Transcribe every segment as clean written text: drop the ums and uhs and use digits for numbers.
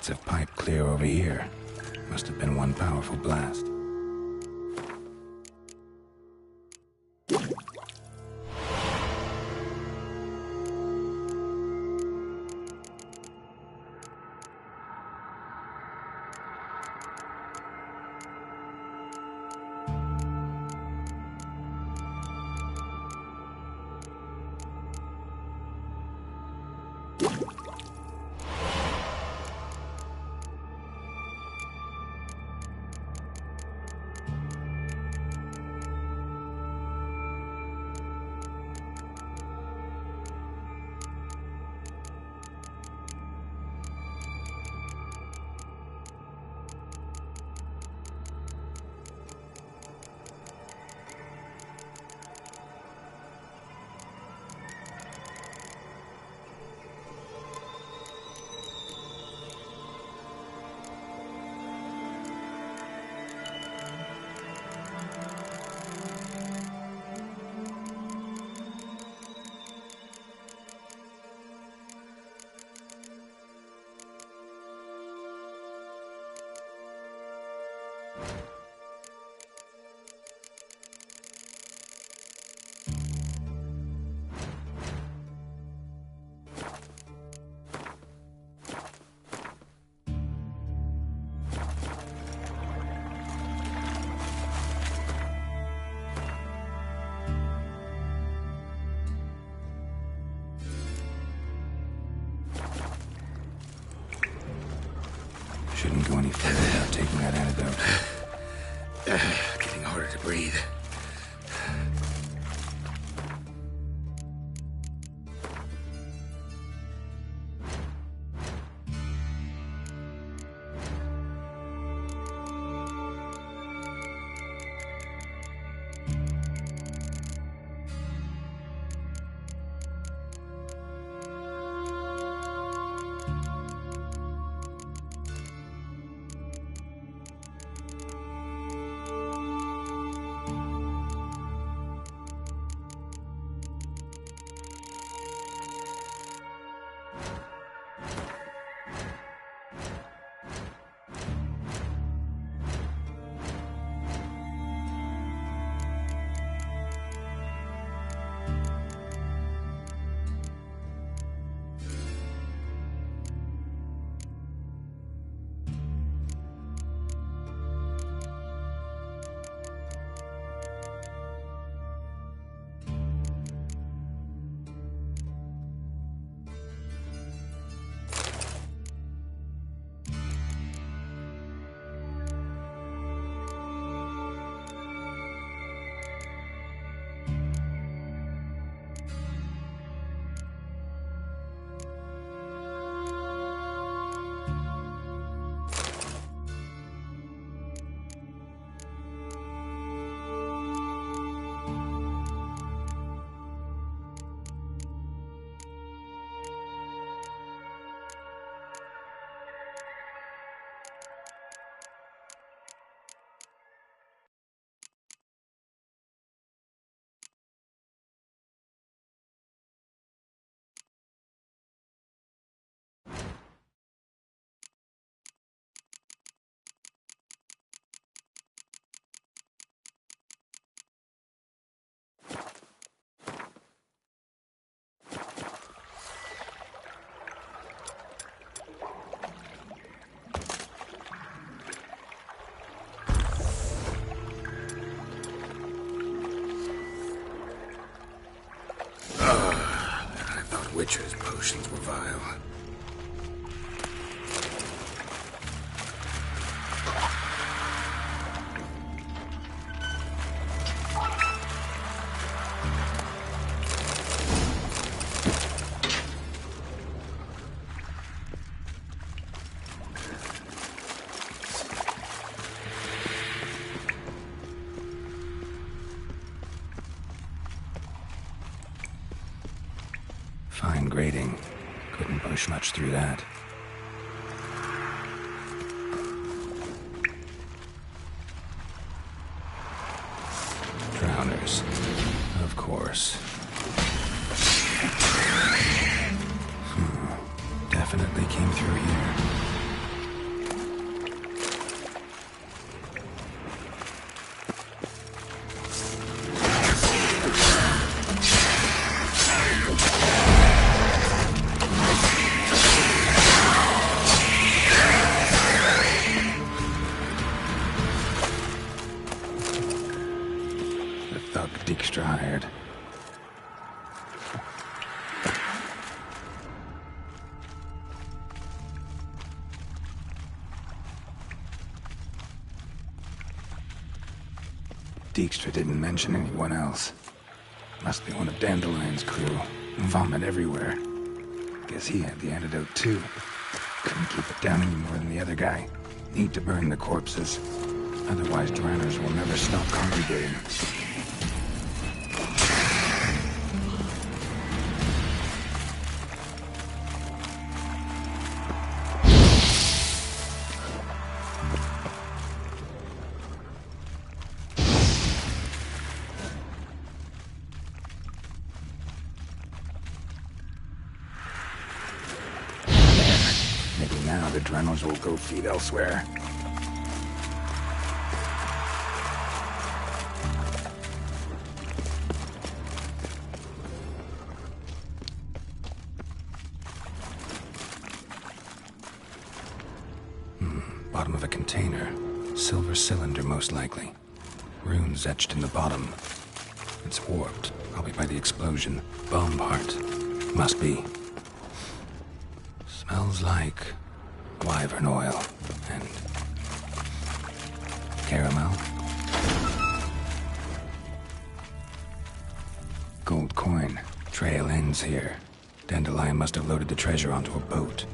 bits of pipe clear over here. Must have been one powerful blast. Shouldn't go any further without taking that antidote. Getting harder to breathe. Witcher's potions were vile. Fine grading. Couldn't push much through that. Drowners. Of course. Definitely came through here. Dijkstra didn't mention anyone else. Must be one of Dandelion's crew. Vomit everywhere. Guess he had the antidote too. Couldn't keep it down any more than the other guy. Need to burn the corpses. Otherwise, drowners will never stop congregating. Maybe now the drowners will go feed elsewhere. Bottom of a container. Silver cylinder, most likely. Runes etched in the bottom. It's warped, probably by the explosion. Bomb part. Must be. Smells like wyvern oil and caramel. Gold coin. Trail ends here. Dandelion must have loaded the treasure onto a boat.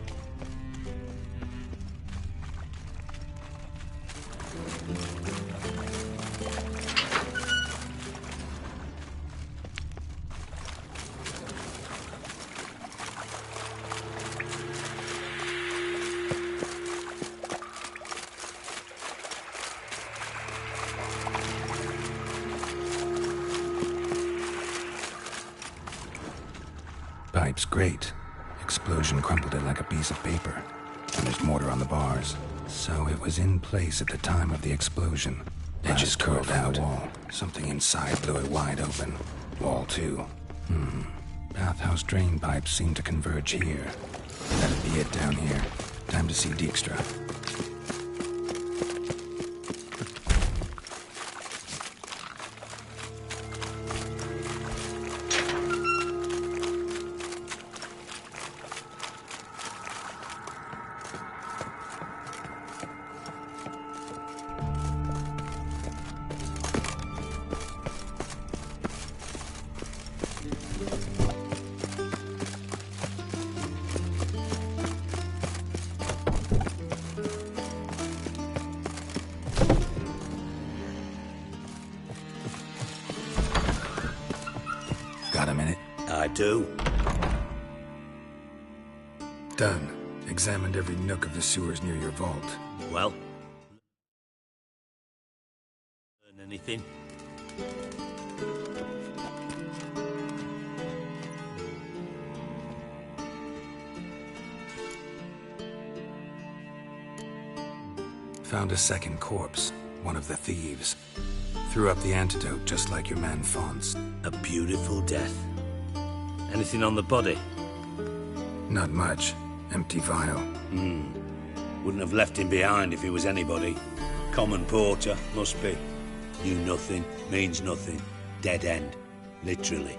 Pipe's great. Explosion crumpled it like a piece of paper. And there's mortar on the bars. So it was in place at the time of the explosion. Edges curled out. Wall. Something inside blew it wide open. Wall too. Bathhouse drain pipes seem to converge here. That'd be it down here. Time to see Dijkstra. Got a minute? I do. Done. Examined every nook of the sewers near your vault. Well? Learn anything? Found a second corpse. One of the thieves. Threw up the antidote just like your man Fonz. A beautiful death. Anything on the body? Not much. Empty vial. Wouldn't have left him behind if he was anybody. Common porter, must be. Knew nothing, means nothing. Dead end. Literally.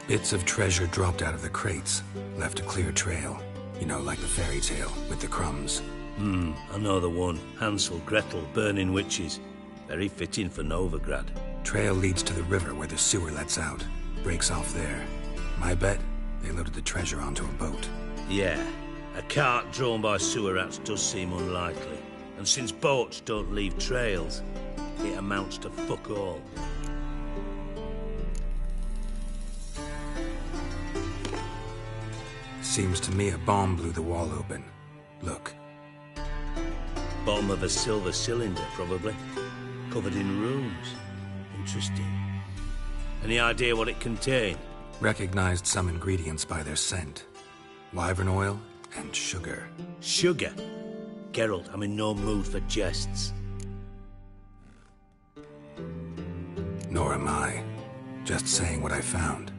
Bits of treasure dropped out of the crates. Left a clear trail. You know, like the fairy tale, with the crumbs. I know the one. Hansel, Gretel, burning witches. Very fitting for Novigrad. Trail leads to the river where the sewer lets out. Breaks off there. My bet, they loaded the treasure onto a boat. Yeah. A cart drawn by sewer rats does seem unlikely. And since boats don't leave trails, it amounts to fuck all. Seems to me a bomb blew the wall open. Look. Bottom of a silver cylinder, probably. Covered in runes. Interesting. Any idea what it contained? Recognized some ingredients by their scent. Wyvern oil and sugar. Sugar? Geralt, I'm in no mood for jests. Nor am I. Just saying what I found.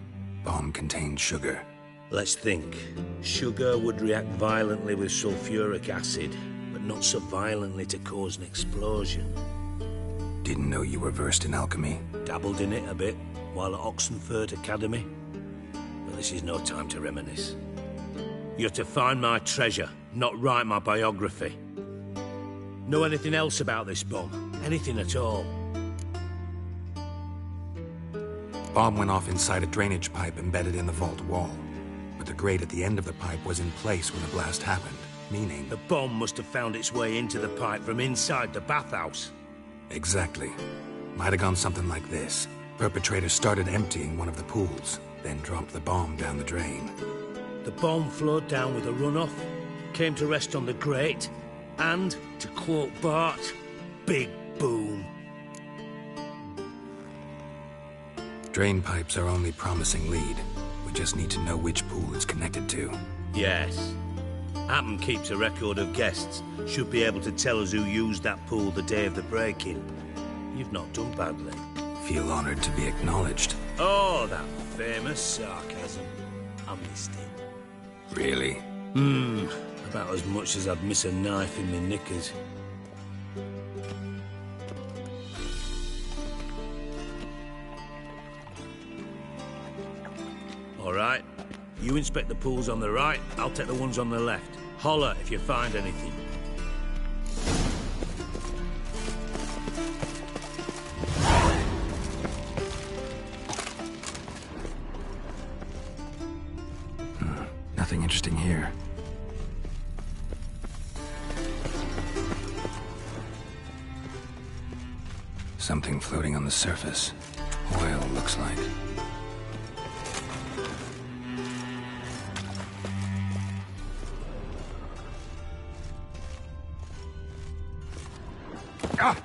Bomb contained sugar. Let's think. Sugar would react violently with sulfuric acid, but not so violently to cause an explosion. Didn't know you were versed in alchemy. Dabbled in it a bit, while at Oxenford Academy. But this is no time to reminisce. You're to find my treasure, not write my biography. Know anything else about this bomb? Anything at all. Bomb went off inside a drainage pipe embedded in the vault wall. But the grate at the end of the pipe was in place when the blast happened, meaning... The bomb must have found its way into the pipe from inside the bathhouse. Exactly. Might have gone something like this. Perpetrator started emptying one of the pools, then dropped the bomb down the drain. The bomb flowed down with a runoff, came to rest on the grate, and, to quote Bart, big boom. Drain pipes are only promising lead. We just need to know which pool it's connected to. Yes. Hammond keeps a record of guests. Should be able to tell us who used that pool the day of the break-in. You've not done badly. Feel honored to be acknowledged. Oh, that famous sarcasm. I missed it. Really? About as much as I'd miss a knife in my knickers. All right. You inspect the pools on the right, I'll take the ones on the left. Holler if you find anything. Nothing interesting here. Something floating on the surface. Oil, looks like. Ah!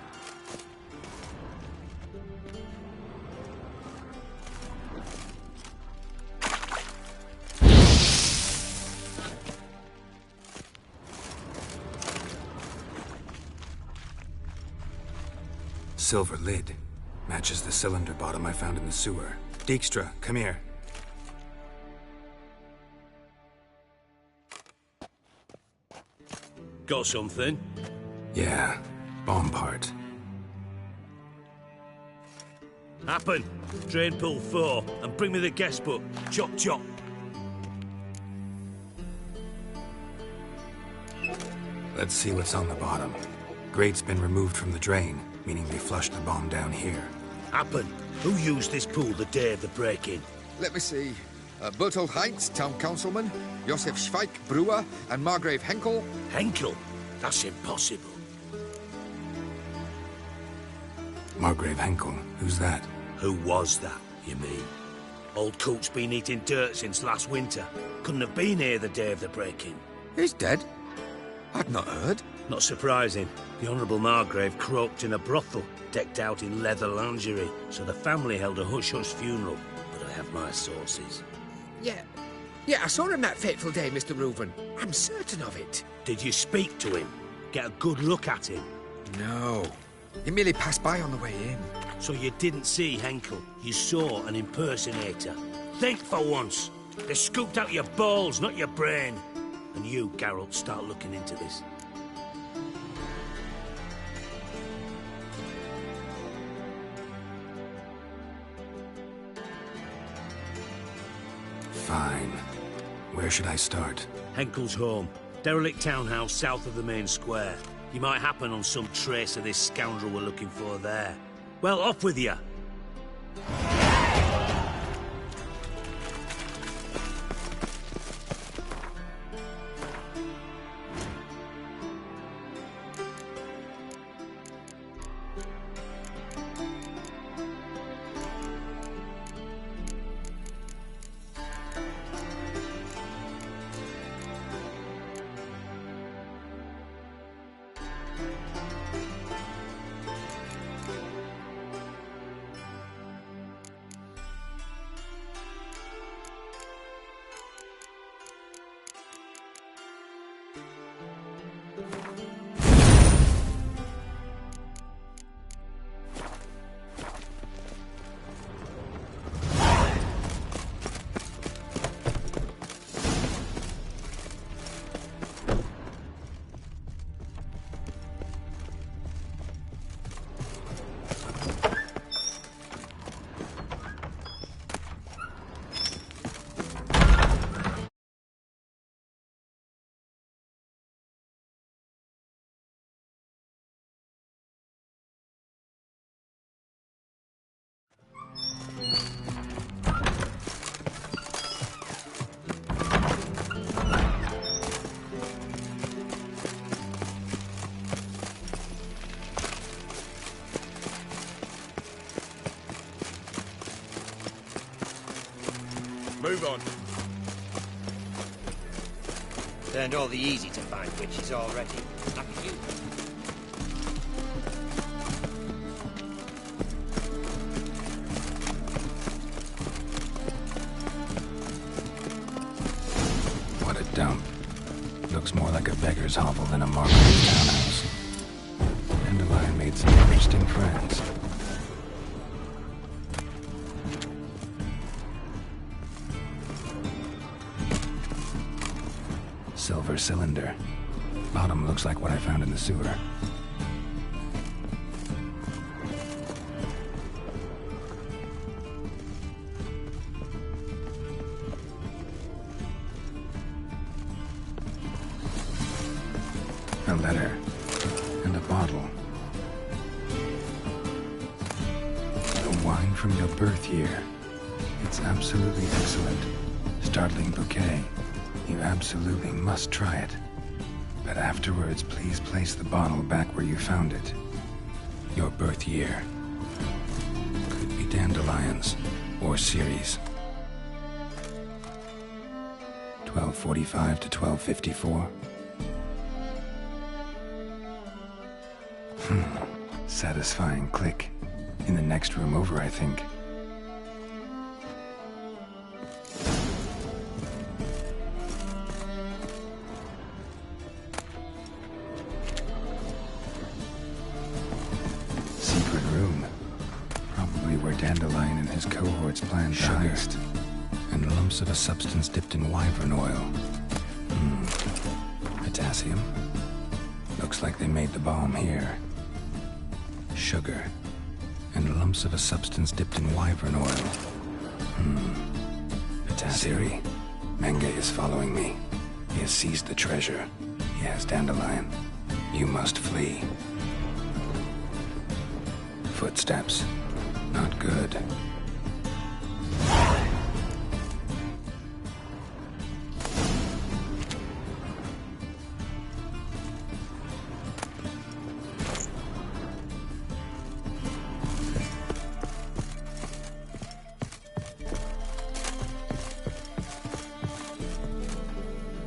Silver lid. Matches the cylinder bottom I found in the sewer. Dijkstra, come here. Got something? Yeah, bomb part. Happen. Drain pool 4, and bring me the guest book. Chop chop. Let's see what's on the bottom. Grate's been removed from the drain, meaning they flushed the bomb down here. Happen. Who used this pool the day of the break-in? Let me see. Bertold Heinz, town councilman, Josef Schweik, brewer, and Margrave Henkel. Henkel? That's impossible. Margrave Henkel, who's that? Who was that, you mean? Old coot's been eating dirt since last winter. Couldn't have been here the day of the break-in. He's dead? I'd not heard. Not surprising. The Honourable Margrave croaked in a brothel, decked out in leather lingerie, so the family held a hush-hush funeral. But I have my sources. Yeah, I saw him that fateful day, Mr. Reuven. I'm certain of it. Did you speak to him? Get a good look at him? No. He merely passed by on the way in. So you didn't see Henkel. You saw an impersonator. Think for once. They scooped out your balls, not your brain. And you, Geralt, start looking into this. Fine. Where should I start? Henkel's home. Derelict townhouse south of the main square. You might happen on some trace of this scoundrel we're looking for there. Well, off with you. Move on. Turned all the easy-to-find witches already. Lucky you. What a dump. Looks more like a beggar's hovel than a marvelous townhouse. Dandelion made some interesting friends. Silver cylinder. Bottom looks like what I found in the sewer. A letter. And a bottle. The wine from your birth year. It's absolutely excellent. Startling bouquet. You absolutely must try it. But afterwards, please place the bottle back where you found it. Your birth year. Could be dandelions or Ceres. 1245 to 1254. Satisfying click. In the next room over, I think. Secret room. Probably where Dandelion and his cohorts planned the heist. And lumps of a substance dipped in wyvern oil. Potassium. Looks like they made the bomb here. Sugar. And lumps of a substance dipped in wyvern oil. Potassium. Menge is following me. He has seized the treasure. He has Dandelion. You must flee. Footsteps. Not good.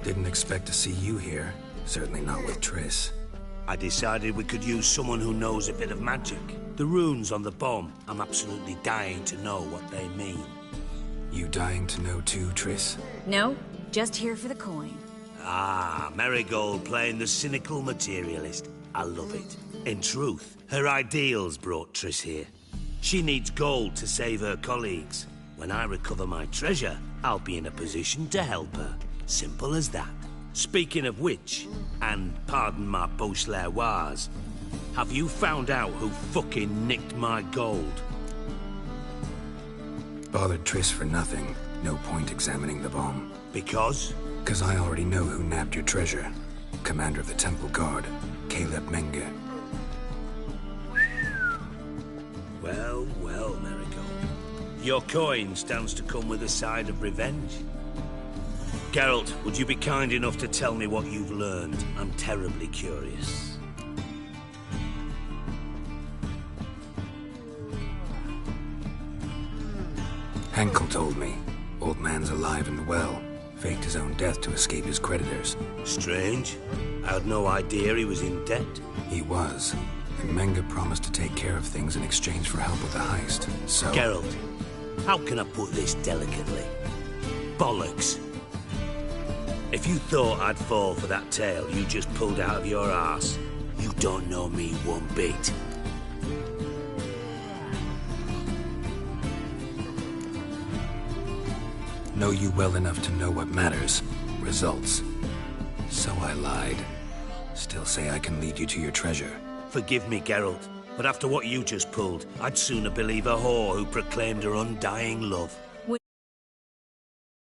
Didn't expect to see you here. Certainly not with Triss. I decided we could use someone who knows a bit of magic. The runes on the bomb, I'm absolutely dying to know what they mean. You dying to know too, Triss? No, just here for the coin. Ah, Marigold playing the cynical materialist. I love it. In truth, her ideals brought Triss here. She needs gold to save her colleagues. When I recover my treasure, I'll be in a position to help her. Simple as that. Speaking of which, and pardon my Beauclervoise, have you found out who fucking nicked my gold? Bothered Triss for nothing. No point examining the bomb. Because? Because I already know who nabbed your treasure. Commander of the Temple Guard, Caleb Menge. Well, well, Marigold. Your coin stands to come with a side of revenge. Geralt, would you be kind enough to tell me what you've learned? I'm terribly curious. Henkel told me. Old man's alive and well. Faked his own death to escape his creditors. Strange. I had no idea he was in debt. He was. And Menge promised to take care of things in exchange for help with the heist. So... Geralt, how can I put this delicately? Bollocks. If you thought I'd fall for that tale you just pulled out of your arse, you don't know me one bit. Know you well enough to know what matters. Results. So I lied. Still say I can lead you to your treasure. Forgive me, Geralt, but after what you just pulled, I'd sooner believe a whore who proclaimed her undying love.